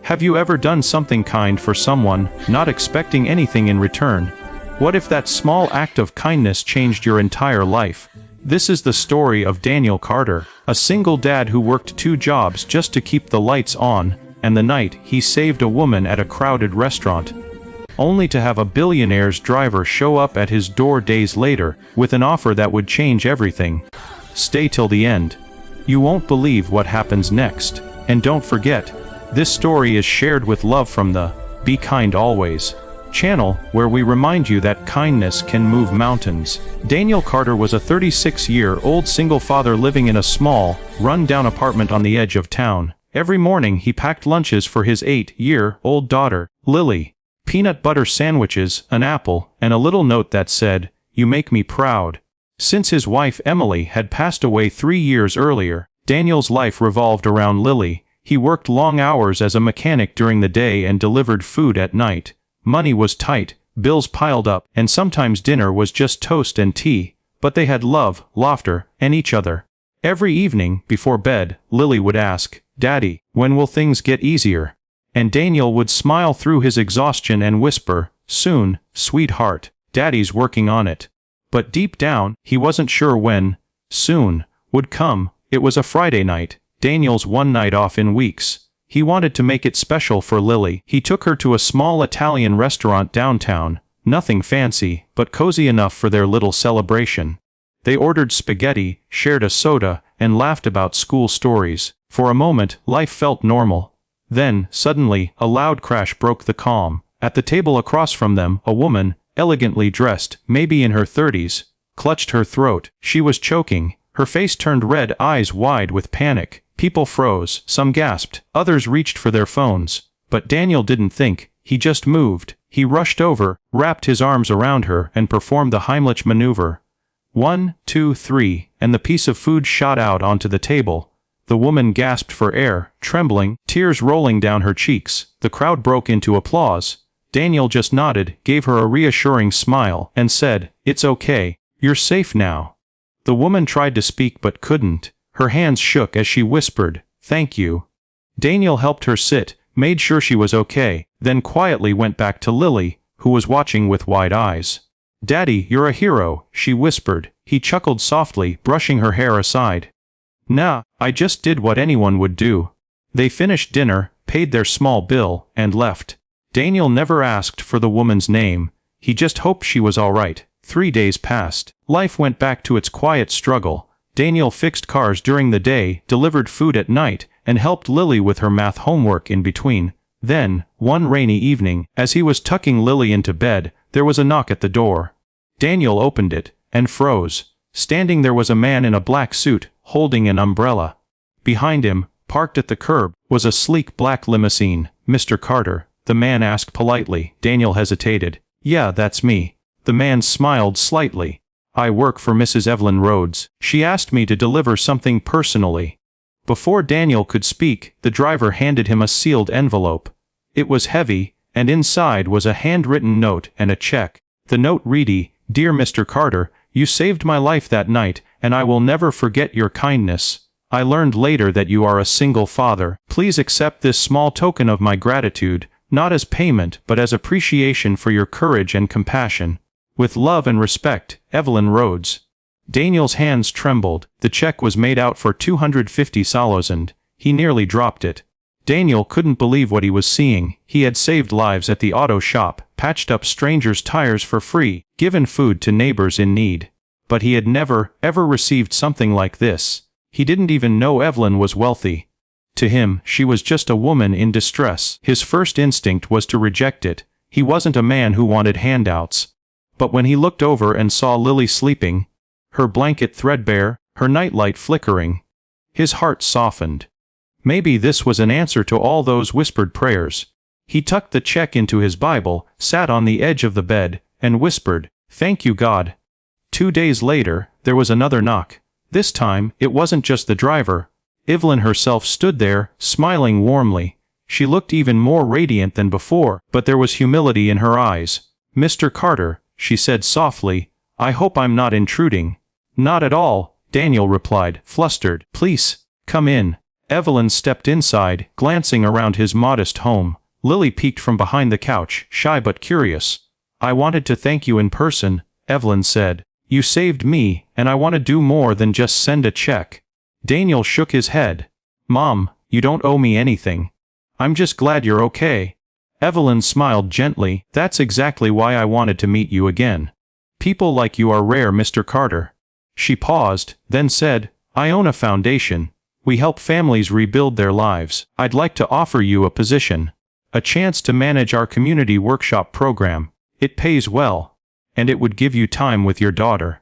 Have you ever done something kind for someone, not expecting anything in return? What if that small act of kindness changed your entire life? This is the story of Daniel Carter, a single dad who worked 2 jobs just to keep the lights on, and the night he saved a woman at a crowded restaurant, only to have a billionaire's driver show up at his door days later with an offer that would change everything. Stay till the end. You won't believe what happens next. And don't forget, this story is shared with love from the Be Kind Always channel, where we remind you that kindness can move mountains. Daniel Carter was a 36-year-old single father living in a small, run-down apartment on the edge of town. Every morning he packed lunches for his 8-year-old daughter, Lily. Peanut butter sandwiches, an apple, and a little note that said, "You make me proud." Since his wife Emily had passed away 3 years earlier, Daniel's life revolved around Lily. He worked long hours as a mechanic during the day and delivered food at night. Money was tight, bills piled up, and sometimes dinner was just toast and tea, but they had love, laughter, and each other. Every evening, before bed, Lily would ask, "Daddy, when will things get easier?" And Daniel would smile through his exhaustion and whisper, "Soon, sweetheart, Daddy's working on it." But deep down, he wasn't sure when soon would come. It was a Friday night, Daniel's one night off in weeks. He wanted to make it special for Lily. He took her to a small Italian restaurant downtown, nothing fancy, but cozy enough for their little celebration. They ordered spaghetti, shared a soda, and laughed about school stories. For a moment, life felt normal. Then, suddenly, a loud crash broke the calm. At the table across from them, a woman, elegantly dressed, maybe in her 30s, clutched her throat. She was choking, her face turned red, eyes wide with panic. People froze, some gasped, others reached for their phones. But Daniel didn't think, he just moved. He rushed over, wrapped his arms around her, and performed the Heimlich maneuver. 1, 2, 3, and the piece of food shot out onto the table. The woman gasped for air, trembling, tears rolling down her cheeks. The crowd broke into applause. Daniel just nodded, gave her a reassuring smile, and said, "It's okay. You're safe now." The woman tried to speak but couldn't. Her hands shook as she whispered, "Thank you." Daniel helped her sit, made sure she was okay, then quietly went back to Lily, who was watching with wide eyes. "Daddy, you're a hero," she whispered. He chuckled softly, brushing her hair aside. "Nah, I just did what anyone would do." They finished dinner, paid their small bill, and left. Daniel never asked for the woman's name. He just hoped she was all right. 3 days passed. Life went back to its quiet struggle. Daniel fixed cars during the day, delivered food at night, and helped Lily with her math homework in between. Then, one rainy evening, as he was tucking Lily into bed, there was a knock at the door. Daniel opened it, and froze. Standing there was a man in a black suit, holding an umbrella. Behind him, parked at the curb, was a sleek black limousine. "Mr. Carter?" the man asked politely. Daniel hesitated. "Yeah, that's me." The man smiled slightly. "I work for Mrs. Evelyn Rhodes. She asked me to deliver something personally." Before Daniel could speak, the driver handed him a sealed envelope. It was heavy, and inside was a handwritten note and a check. The note read, "Dear Mr. Carter, you saved my life that night, and I will never forget your kindness. I learned later that you are a single father. Please accept this small token of my gratitude, not as payment but as appreciation for your courage and compassion. With love and respect, Evelyn Rhodes." Daniel's hands trembled. The check was made out for 250 solos and he nearly dropped it. Daniel couldn't believe what he was seeing. He had saved lives at the auto shop, patched up strangers' tires for free, given food to neighbors in need. But he had never, ever received something like this. He didn't even know Evelyn was wealthy. To him, she was just a woman in distress. His first instinct was to reject it. He wasn't a man who wanted handouts. But when he looked over and saw Lily sleeping, her blanket threadbare, her nightlight flickering, his heart softened. Maybe this was an answer to all those whispered prayers. He tucked the check into his Bible, sat on the edge of the bed, and whispered, "Thank you, God." 2 days later, there was another knock. This time, it wasn't just the driver. Evelyn herself stood there, smiling warmly. She looked even more radiant than before, but there was humility in her eyes. "Mr. Carter," she said softly, "I hope I'm not intruding." "Not at all," Daniel replied, flustered. "Please, come in." Evelyn stepped inside, glancing around his modest home. Lily peeked from behind the couch, shy but curious. "I wanted to thank you in person," Evelyn said. "You saved me, and I want to do more than just send a check." Daniel shook his head. "Mom, you don't owe me anything. I'm just glad you're okay." Evelyn smiled gently. "That's exactly why I wanted to meet you again. People like you are rare, Mr. Carter." She paused, then said, "I own a foundation. We help families rebuild their lives. I'd like to offer you a position. A chance to manage our community workshop program. It pays well. And it would give you time with your daughter."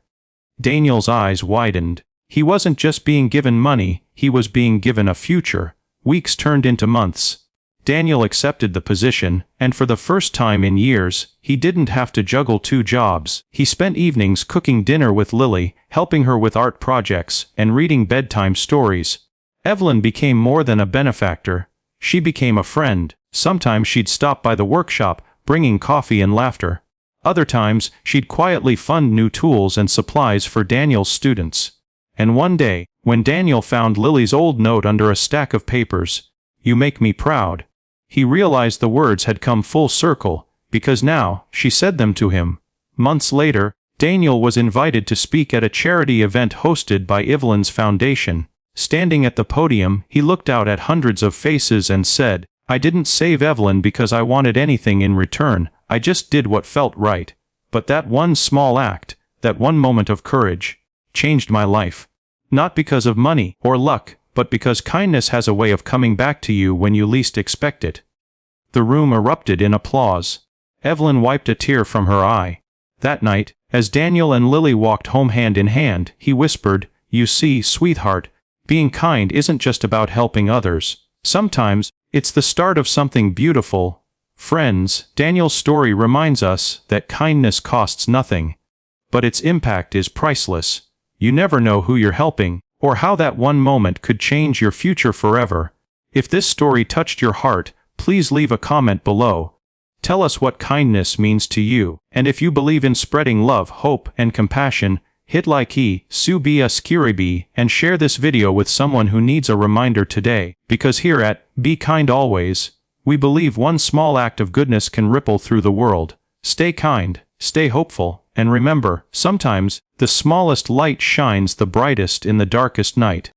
Daniel's eyes widened. He wasn't just being given money, he was being given a future. Weeks turned into months. Daniel accepted the position, and for the first time in years, he didn't have to juggle 2 jobs. He spent evenings cooking dinner with Lily, helping her with art projects, and reading bedtime stories. Evelyn became more than a benefactor. She became a friend. Sometimes she'd stop by the workshop, bringing coffee and laughter. Other times, she'd quietly fund new tools and supplies for Daniel's students. And one day, when Daniel found Lily's old note under a stack of papers, "You make me proud," he realized the words had come full circle, because now, she said them to him. Months later, Daniel was invited to speak at a charity event hosted by Evelyn's foundation. Standing at the podium, he looked out at hundreds of faces and said, "I didn't save Evelyn because I wanted anything in return, I just did what felt right. But that one small act, that one moment of courage, changed my life. Not because of money or luck, but because kindness has a way of coming back to you when you least expect it." The room erupted in applause. Evelyn wiped a tear from her eye. That night, as Daniel and Lily walked home hand in hand, he whispered, "You see, sweetheart, being kind isn't just about helping others. Sometimes, it's the start of something beautiful." Friends, Daniel's story reminds us that kindness costs nothing, but its impact is priceless. You never know who you're helping, or how that one moment could change your future forever. If this story touched your heart, please leave a comment below. Tell us what kindness means to you, and if you believe in spreading love, hope, and compassion, hit like, and share this video with someone who needs a reminder today, because here at Be Kind Always, we believe one small act of goodness can ripple through the world. Stay kind, stay hopeful, and remember, sometimes, the smallest light shines the brightest in the darkest night.